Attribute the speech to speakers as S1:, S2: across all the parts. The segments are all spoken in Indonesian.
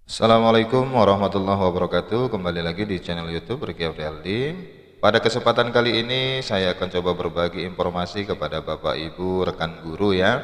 S1: Assalamualaikum warahmatullahi wabarakatuh. Kembali lagi di channel YouTube Riki Afrialdi. Pada kesempatan kali ini saya akan coba berbagi informasi kepada Bapak Ibu rekan guru ya,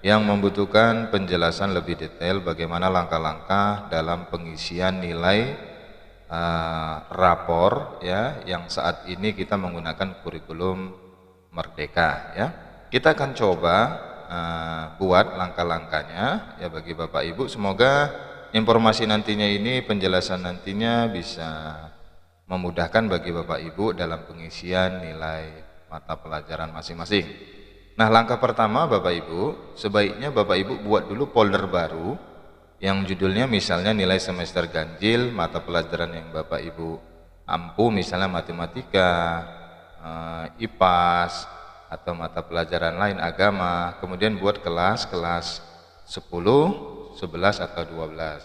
S1: yang membutuhkan penjelasan lebih detail bagaimana langkah-langkah dalam pengisian nilai rapor ya, yang saat ini kita menggunakan kurikulum Merdeka ya. Kita akan coba buat langkah-langkahnya ya bagi Bapak Ibu. Semoga informasi nantinya ini, penjelasan nantinya bisa memudahkan bagi Bapak Ibu dalam pengisian nilai mata pelajaran masing-masing. Nah, langkah pertama Bapak Ibu, sebaiknya Bapak Ibu buat dulu folder baru yang judulnya misalnya nilai semester ganjil mata pelajaran yang Bapak Ibu ampu, misalnya matematika, IPAS, atau mata pelajaran lain agama. Kemudian buat kelas 10, 11 atau 12.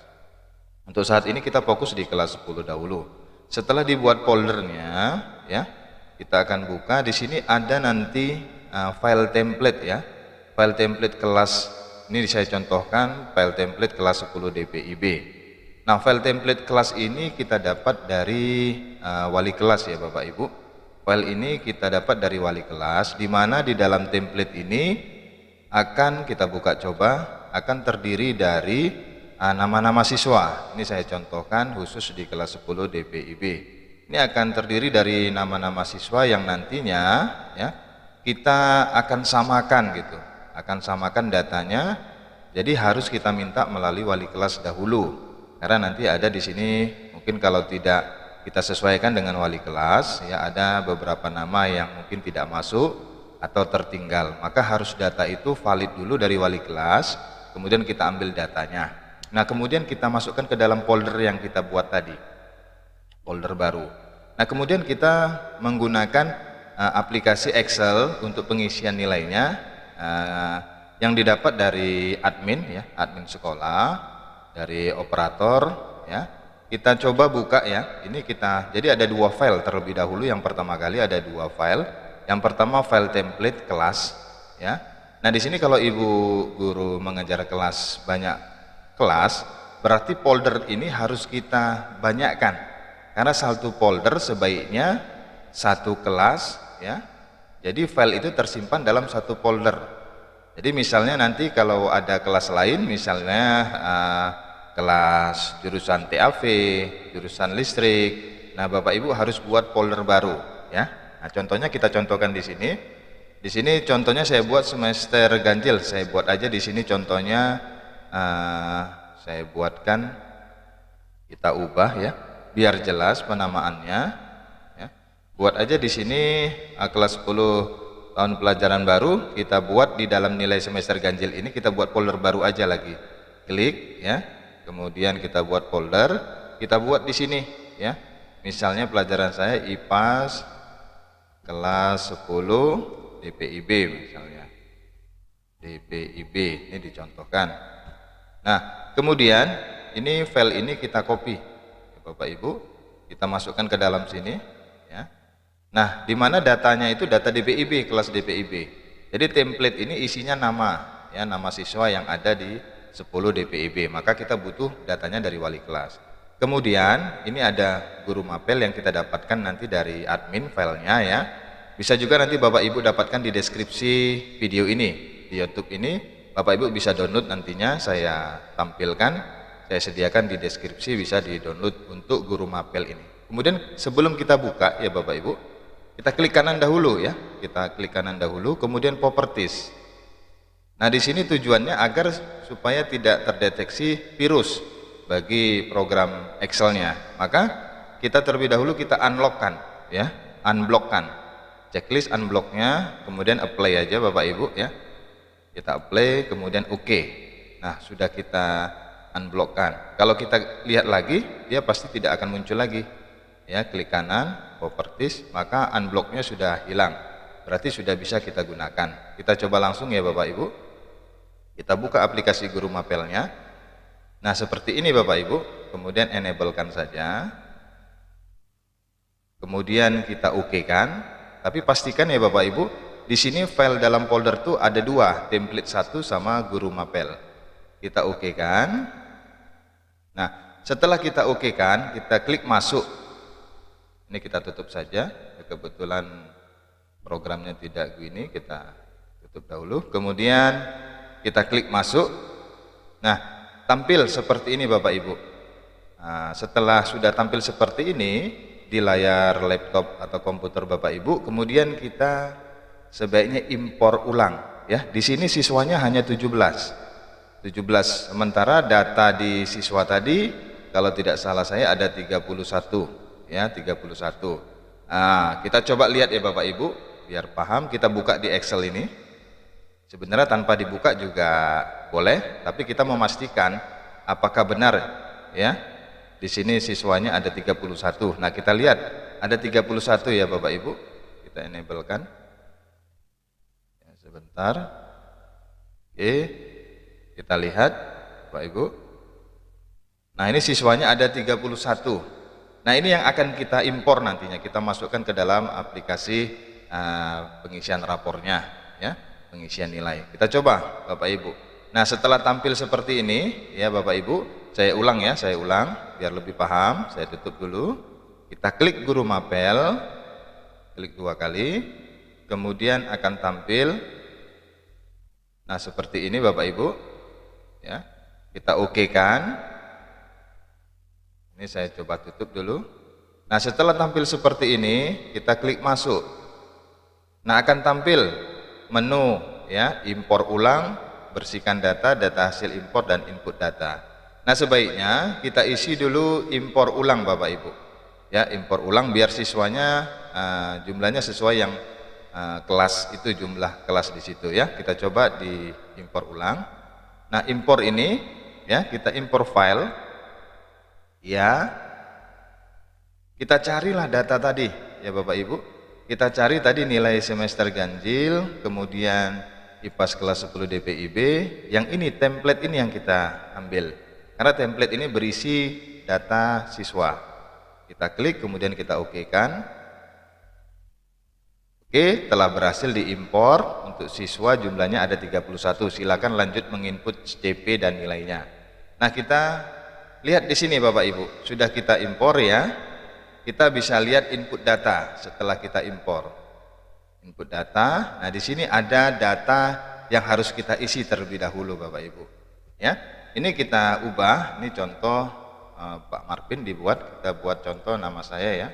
S1: Untuk saat ini kita fokus di kelas 10 dahulu. Setelah dibuat foldernya ya, kita akan buka. Di sini ada nanti file template ya. File template kelas ini saya contohkan, file template kelas 10 DPIB. Nah, file template kelas ini kita dapat dari wali kelas ya Bapak Ibu. File ini kita dapat dari wali kelas, di mana di dalam template ini akan kita buka coba, akan terdiri dari nama-nama siswa. Ini saya contohkan khusus di kelas 10 DPIB. Ini akan terdiri dari nama-nama siswa yang nantinya ya kita akan samakan gitu, akan samakan datanya. Jadi harus kita minta melalui wali kelas dahulu, karena nanti ada di sini mungkin kalau tidak kita sesuaikan dengan wali kelas ya, ada beberapa nama yang mungkin tidak masuk atau tertinggal, maka harus data itu valid dulu dari wali kelas, kemudian kita ambil datanya. Nah, kemudian kita masukkan ke dalam folder yang kita buat tadi, folder baru. Nah, kemudian kita menggunakan aplikasi Excel untuk pengisian nilainya yang didapat dari admin ya, admin sekolah, dari operator ya. Kita coba buka ya. Ini kita, jadi ada dua file terlebih dahulu. Yang pertama kali ada dua file. Yang pertama file template kelas ya. Nah, di sini kalau Ibu guru mengajar kelas banyak kelas, berarti folder ini harus kita banyakkan. Karena satu folder sebaiknya satu kelas ya. Jadi file itu tersimpan dalam satu folder. Jadi misalnya nanti kalau ada kelas lain, misalnya kelas jurusan TAV, jurusan listrik. Nah, Bapak Ibu harus buat folder baru ya. Nah, contohnya kita contohkan di sini. Di sini contohnya saya buat semester ganjil. Saya buat aja di sini contohnya, saya buatkan, kita ubah ya, biar jelas penamaannya ya. Buat aja di sini kelas 10 tahun pelajaran baru, kita buat di dalam nilai semester ganjil ini, kita buat folder baru aja lagi. Klik ya. Kemudian kita buat folder, kita buat di sini ya. Misalnya pelajaran saya IPAS kelas 10 DPIB misalnya. DPIB ini dicontohkan. Nah, kemudian ini file ini kita copy ya, Bapak Ibu, kita masukkan ke dalam sini ya. Nah, di mana datanya itu data DPIB, kelas DPIB. Jadi template ini isinya nama ya, nama siswa yang ada di 10 DPIB, maka kita butuh datanya dari wali kelas. Kemudian ini ada guru mapel yang kita dapatkan nanti dari admin filenya ya. Bisa juga nanti Bapak Ibu dapatkan di deskripsi video ini, di YouTube ini. Bapak Ibu bisa download, nantinya saya tampilkan, saya sediakan di deskripsi, bisa di download untuk guru mapel ini. Kemudian sebelum kita buka ya Bapak Ibu, kita klik kanan dahulu ya, kita klik kanan dahulu, kemudian properties. Nah, di sini tujuannya agar supaya tidak terdeteksi virus bagi program Excel-nya. Maka kita terlebih dahulu kita unlock-kan ya, unblock-kan. Checklist unblock-nya, kemudian apply aja Bapak Ibu ya. Kita apply, kemudian oke. Nah, sudah kita unblock-kan. Kalau kita lihat lagi, dia pasti tidak akan muncul lagi. Ya, klik kanan, properties, maka unblock-nya sudah hilang. Berarti sudah bisa kita gunakan. Kita coba langsung ya Bapak Ibu. Kita buka aplikasi guru mapelnya. Nah, seperti ini Bapak Ibu. Kemudian enable-kan saja. Kemudian kita oke-kan. Tapi pastikan ya Bapak Ibu, di sini file dalam folder tuh ada dua, template 1 sama guru mapel. Kita oke-kan. Nah, setelah kita oke kan, kita klik masuk. Ini kita tutup saja, kebetulan programnya tidak gini, kita tutup dahulu. Kemudian kita klik masuk. Nah, tampil seperti ini Bapak Ibu. Nah, setelah sudah tampil seperti ini di layar laptop atau komputer Bapak Ibu, kemudian kita sebaiknya impor ulang ya. Di sini siswanya hanya 17, sementara data di siswa tadi kalau tidak salah saya ada 31 ya, 31. Nah, kita coba lihat ya Bapak Ibu biar paham. Kita buka di Excel ini. Sebenarnya tanpa dibuka juga boleh, tapi kita memastikan apakah benar ya. Di sini siswanya ada 31. Nah, kita lihat ada 31 ya Bapak Ibu. Kita enablekan. Ya, sebentar. Oke. Kita lihat Bapak Ibu. Nah, ini siswanya ada 31. Nah, ini yang akan kita impor nantinya. Kita masukkan ke dalam aplikasi pengisian rapornya ya, pengisian nilai. Kita coba Bapak Ibu. Nah, setelah tampil seperti ini ya Bapak Ibu, saya ulang ya, saya ulang biar lebih paham. Saya tutup dulu. Kita klik guru mapel, klik 2 kali, kemudian akan tampil. Nah, seperti ini Bapak Ibu ya. Kita oke kan. Ini saya coba tutup dulu. Nah, setelah tampil seperti ini, kita klik masuk. Nah, akan tampil menu ya, impor ulang, bersihkan data, data hasil impor dan input data. Nah, sebaiknya kita isi dulu impor ulang Bapak Ibu. Ya, impor ulang biar siswanya jumlahnya sesuai yang kelas itu, jumlah kelas di situ ya. Kita coba di impor ulang. Nah, impor ini ya, kita impor file. Ya, kita carilah data tadi ya Bapak Ibu. Kita cari tadi nilai semester ganjil, kemudian IPAS kelas 10 DPIB. Yang ini template ini yang kita ambil, karena template ini berisi data siswa. Kita klik kemudian kita oke kan. Oke, telah berhasil diimpor. Untuk siswa jumlahnya ada 31. Silakan lanjut menginput CP dan nilainya. Nah, kita lihat di sini Bapak Ibu, sudah kita impor ya. Kita bisa lihat input data setelah kita impor. Input data. Nah, di sini ada data yang harus kita isi terlebih dahulu Bapak Ibu. Ya. Ini kita ubah, ini contoh Pak Marvin dibuat, kita buat contoh nama saya ya.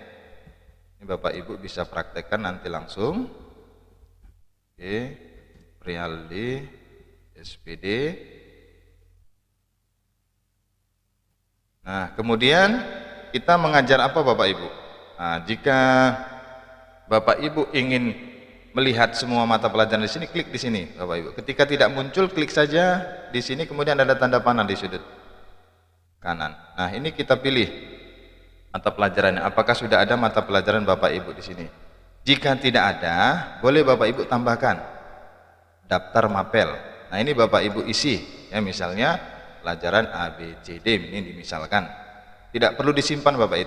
S1: Ini Bapak Ibu bisa praktekkan nanti langsung. Oke, Prialdi SPD. Nah, kemudian kita mengajar apa Bapak Ibu? Nah, jika Bapak Ibu ingin melihat semua mata pelajaran di sini, klik di sini Bapak Ibu. Ketika tidak muncul, klik saja di sini, kemudian ada tanda panah di sudut kanan. Nah, ini kita pilih mata pelajarannya. Apakah sudah ada mata pelajaran Bapak Ibu di sini? Jika tidak ada, boleh Bapak Ibu tambahkan daftar mapel. Nah, ini Bapak Ibu isi ya, misalnya pelajaran A, B, C, D ini dimisalkan. Tidak perlu disimpan Bapak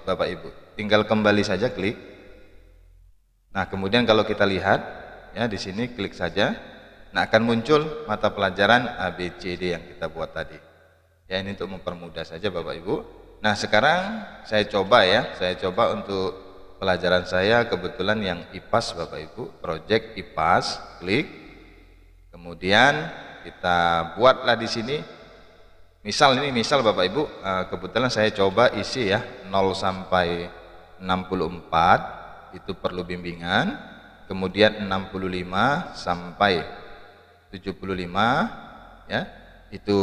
S1: Ibu. Tinggal kembali saja klik. Nah, kemudian kalau kita lihat ya di sini klik saja. Nah, akan muncul mata pelajaran A, B, C, D yang kita buat tadi. Ya, ini untuk mempermudah saja Bapak Ibu. Nah, sekarang saya coba ya. Saya coba untuk pelajaran saya kebetulan yang IPAS Bapak Ibu, project IPAS, klik. Kemudian kita buatlah di sini. Misal Bapak Ibu, kebetulan saya coba isi ya 0 sampai 64 itu perlu bimbingan, kemudian 65 sampai 75 ya itu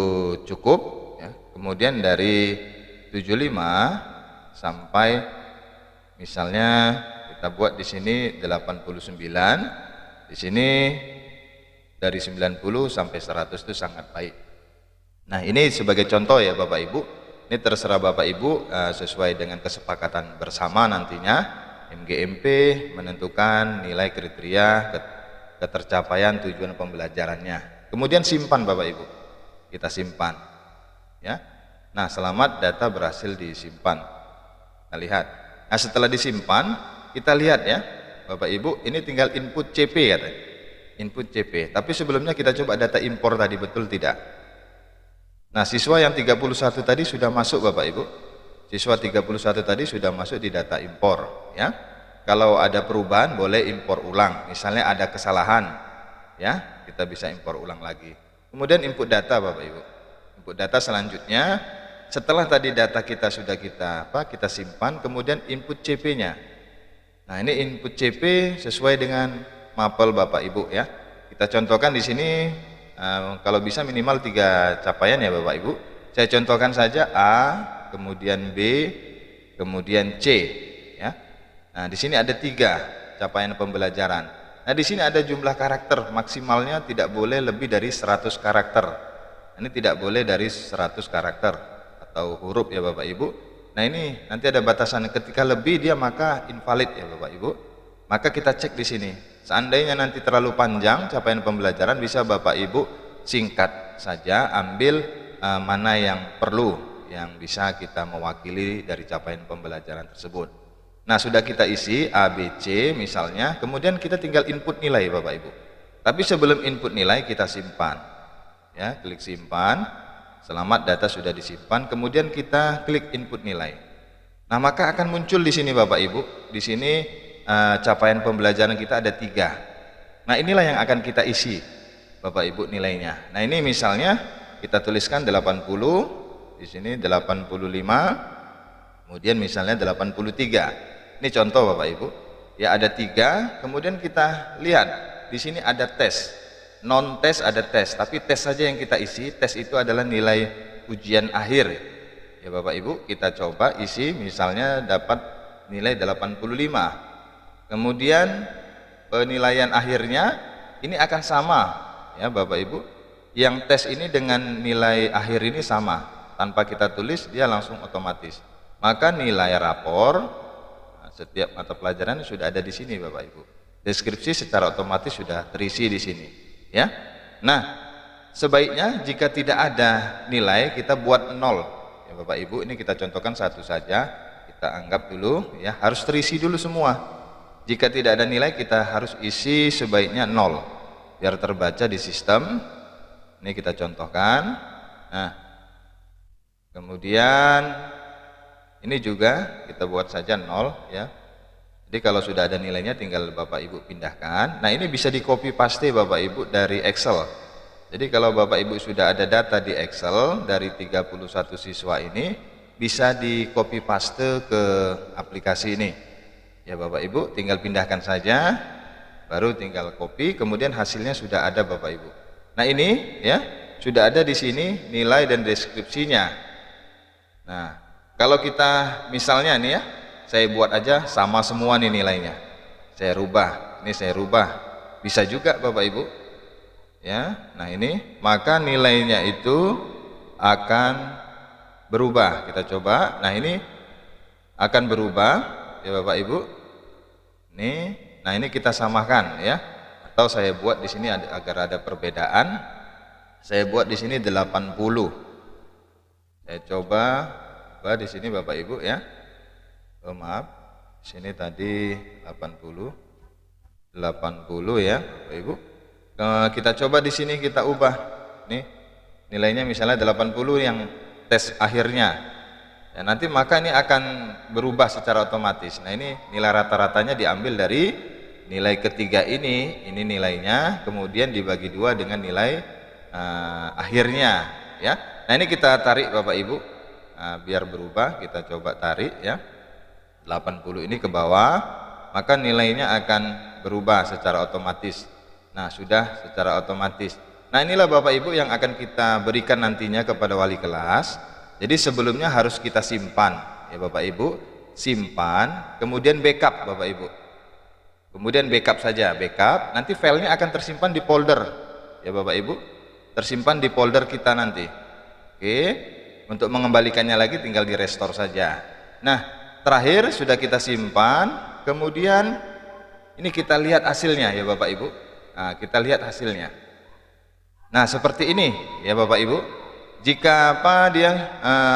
S1: cukup ya. Kemudian dari 75 sampai misalnya kita buat di sini 89, di sini dari 90 sampai 100 itu sangat baik. Nah, ini sebagai contoh ya Bapak Ibu. Ini terserah Bapak Ibu sesuai dengan kesepakatan bersama nantinya. MGMP menentukan nilai kriteria ketercapaian tujuan pembelajarannya. Kemudian simpan Bapak Ibu. Kita simpan. Ya. Nah, selamat data berhasil disimpan. Nah, lihat. Nah, setelah disimpan, kita lihat ya Bapak Ibu, ini tinggal input CP katanya. Input CP. Tapi sebelumnya kita coba data impor tadi betul tidak? Nah, siswa yang 31 tadi sudah masuk Bapak Ibu. Siswa 31 tadi sudah masuk di data impor ya. Kalau ada perubahan boleh impor ulang. Misalnya ada kesalahan ya, kita bisa impor ulang lagi. Kemudian input data Bapak Ibu. Input data selanjutnya setelah tadi data kita sudah kita simpan, kemudian input CP-nya. Nah, ini input CP sesuai dengan mapel Bapak Ibu ya. Kita contohkan di sini kalau bisa minimal 3 capaian ya Bapak Ibu. Saya contohkan saja A, kemudian B, kemudian C ya. Nah, di sini ada 3 capaian pembelajaran. Nah, di sini ada jumlah karakter, maksimalnya tidak boleh lebih dari 100 karakter. Ini tidak boleh dari 100 karakter atau huruf ya Bapak Ibu. Nah, ini nanti ada batasan, ketika lebih dia maka invalid ya Bapak Ibu. Maka kita cek di sini. Seandainya nanti terlalu panjang capaian pembelajaran, bisa Bapak Ibu singkat saja, ambil mana yang perlu, yang bisa kita mewakili dari capaian pembelajaran tersebut. Nah, sudah kita isi A, B, C misalnya, kemudian kita tinggal input nilai Bapak Ibu. Tapi sebelum input nilai kita simpan ya, klik simpan. Selamat, data sudah disimpan, kemudian kita klik input nilai. Nah, maka akan muncul di sini Bapak Ibu, di sini capaian pembelajaran kita ada 3. Nah, inilah yang akan kita isi Bapak Ibu nilainya. Nah, ini misalnya kita tuliskan 80, di sini 85, kemudian misalnya 83. Ini contoh Bapak Ibu. Ya, ada 3, kemudian kita lihat di sini ada tes. Non tes ada tes, tapi tes saja yang kita isi. Tes itu adalah nilai ujian akhir. Ya Bapak Ibu, kita coba isi misalnya dapat nilai 85. Kemudian penilaian akhirnya ini akan sama ya Bapak Ibu. Yang tes ini dengan nilai akhir ini sama, tanpa kita tulis dia langsung otomatis. Maka nilai rapor setiap mata pelajaran sudah ada di sini Bapak Ibu. Deskripsi secara otomatis sudah terisi di sini ya. Nah, sebaiknya jika tidak ada nilai kita buat 0 ya Bapak Ibu. Ini kita contohkan satu saja, kita anggap dulu ya, harus terisi dulu semua. Jika tidak ada nilai kita harus isi sebaiknya 0 biar terbaca di sistem. Ini kita contohkan. Nah, kemudian ini juga kita buat saja 0 ya. Jadi kalau sudah ada nilainya tinggal Bapak Ibu pindahkan. Nah, ini bisa di copy paste Bapak Ibu dari Excel. Jadi kalau Bapak Ibu sudah ada data di Excel dari 31 siswa ini, bisa di copy paste ke aplikasi ini. Ya Bapak Ibu, tinggal pindahkan saja, baru tinggal copy, kemudian hasilnya sudah ada Bapak Ibu. Nah, ini ya, sudah ada di sini nilai dan deskripsinya. Nah, kalau kita misalnya nih ya, saya buat aja sama semua nih nilainya. Saya rubah, ini saya rubah. Bisa juga Bapak Ibu. Ya, nah ini, maka nilainya itu akan berubah. Kita coba. Nah, ini akan berubah ya Bapak Ibu. Nah ini kita samakan ya. Atau saya buat di sini agar ada perbedaan. Saya buat di sini 80. Saya coba di sini Bapak Ibu ya. Maaf, di sini tadi 80 ya Bapak Ibu. Kita coba di sini kita ubah. Nih nilainya misalnya 80 yang tes akhirnya. Ya, nanti maka ini akan berubah secara otomatis. Nah, ini nilai rata-ratanya diambil dari nilai ketiga ini nilainya, kemudian dibagi 2 dengan nilai akhirnya ya. Nah, ini kita tarik Bapak Ibu. Nah, biar berubah kita coba tarik ya. 80 ini ke bawah, maka nilainya akan berubah secara otomatis. Nah, sudah secara otomatis. Nah, inilah Bapak Ibu yang akan kita berikan nantinya kepada wali kelas. Jadi sebelumnya harus kita simpan ya Bapak Ibu, simpan, kemudian backup Bapak Ibu. Kemudian backup saja, backup, nanti filenya akan tersimpan di folder ya Bapak Ibu, tersimpan di folder kita nanti. Oke, untuk mengembalikannya lagi tinggal di restore saja. Nah, terakhir sudah kita simpan, kemudian ini kita lihat hasilnya ya Bapak Ibu. Nah, kita lihat hasilnya. Nah, seperti ini ya Bapak Ibu. Jika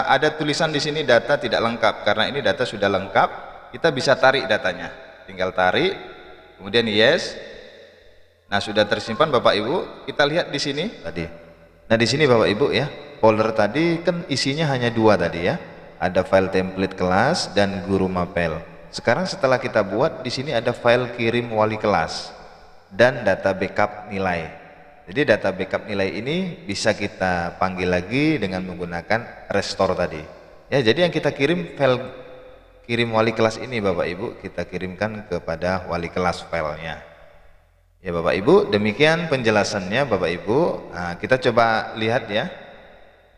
S1: ada tulisan di sini data tidak lengkap, karena ini data sudah lengkap, kita bisa tarik datanya. Tinggal tarik, kemudian yes. Nah, sudah tersimpan Bapak Ibu. Kita lihat di sini tadi. Nah, di sini Bapak Ibu ya. folder tadi kan isinya hanya dua tadi ya. Ada file template kelas dan guru mapel. Sekarang setelah kita buat, di sini ada file kirim wali kelas dan data backup nilai. Jadi data backup nilai ini bisa kita panggil lagi dengan menggunakan restore tadi. Ya, jadi yang kita kirim file kirim wali kelas ini Bapak Ibu, kita kirimkan kepada wali kelas filenya. Ya Bapak Ibu, demikian penjelasannya Bapak Ibu. Nah, kita coba lihat ya.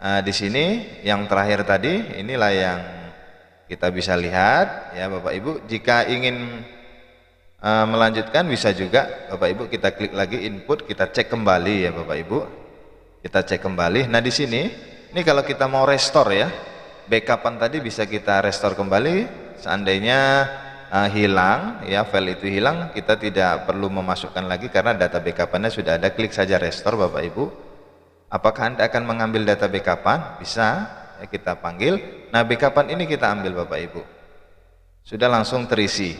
S1: Di sini yang terakhir tadi, inilah yang kita bisa lihat ya Bapak Ibu. Jika ingin melanjutkan bisa juga Bapak Ibu, kita klik lagi input, kita cek kembali ya Bapak Ibu. Kita cek kembali. Nah di sini, ini kalau kita mau restore ya, backupan tadi bisa kita restore kembali. Seandainya hilang ya, file itu hilang, kita tidak perlu memasukkan lagi karena data backupannya sudah ada. Klik saja restore Bapak Ibu. Apakah Anda akan mengambil data backupan? Bisa ya, kita panggil. Nah backupan ini kita ambil Bapak Ibu, sudah langsung terisi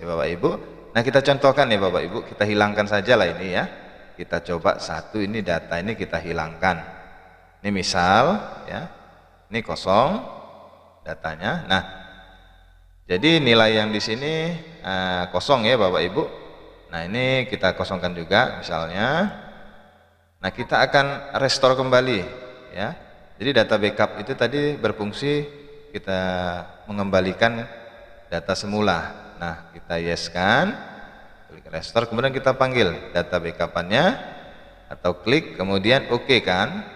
S1: ya Bapak Ibu. Nah kita contohkan ya Bapak Ibu, kita hilangkan saja lah ini ya. Kita coba satu, ini data ini kita hilangkan. Ini misal ya, ini kosong datanya. Nah jadi nilai yang di sini kosong ya Bapak Ibu. Nah ini kita kosongkan juga misalnya. Nah kita akan restore kembali ya. Jadi data backup itu tadi berfungsi kita mengembalikan data semula. Nah kita yes-kan, klik restore, kemudian kita panggil data backupannya atau klik kemudian oke kan.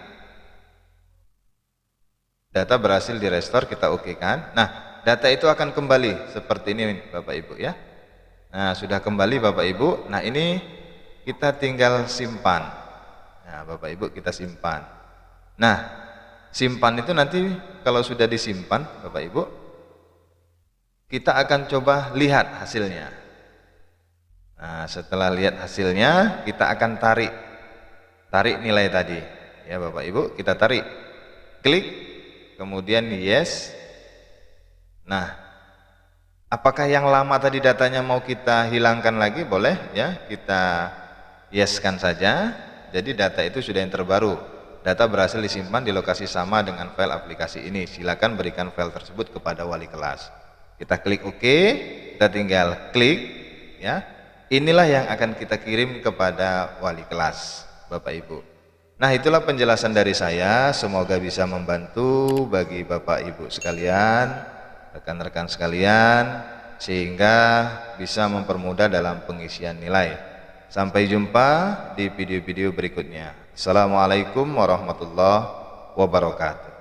S1: Data berhasil di restore, kita oke kan. Nah data itu akan kembali seperti ini Bapak Ibu ya. Nah sudah kembali Bapak Ibu. Nah ini kita tinggal simpan. Nah Bapak Ibu kita simpan. Nah simpan itu nanti kalau sudah disimpan Bapak Ibu, kita akan coba lihat hasilnya. Nah setelah lihat hasilnya, kita akan tarik nilai tadi ya Bapak Ibu. Kita tarik, klik kemudian yes. Nah apakah yang lama tadi datanya mau kita hilangkan lagi? Boleh ya, kita yes-kan saja. Jadi data itu sudah yang terbaru. Data berhasil disimpan di lokasi sama dengan file aplikasi ini. Silakan berikan file tersebut kepada wali kelas. Kita klik OK, kita tinggal klik ya. Inilah yang akan kita kirim kepada wali kelas Bapak Ibu. Nah itulah penjelasan dari saya, semoga bisa membantu bagi Bapak Ibu sekalian, rekan-rekan sekalian, sehingga bisa mempermudah dalam pengisian nilai. Sampai jumpa di video-video berikutnya. Assalamualaikum warahmatullahi wabarakatuh.